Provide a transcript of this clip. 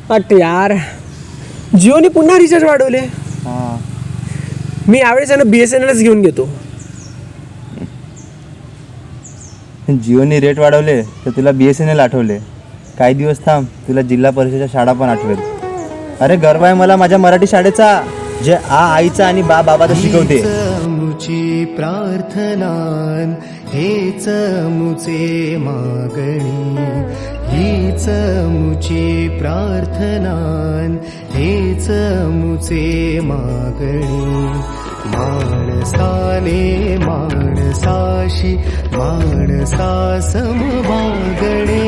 But यार जिओने पुन्हा रिचार्ज वाढवले. हां मी यावेळेस आहे ना BSNLच घेऊन घेतो. जिओने रेट वाढवले तर तुला BSNL आठवले. काही दिवस थांब, तुला जिल्हा परिषदेच्या शाळा पण आठवेल. अरे गर्व आहे मला माझ्या मराठी शाळेचा, जे आईचा आणि बाबाचा शिकवते. मुची प्रार्थनान हेच मुचे मागणी, हीच मुची प्रार्थनान हेच मुचे मागणी. माणसाने माणसाशी माणसा समभागणे,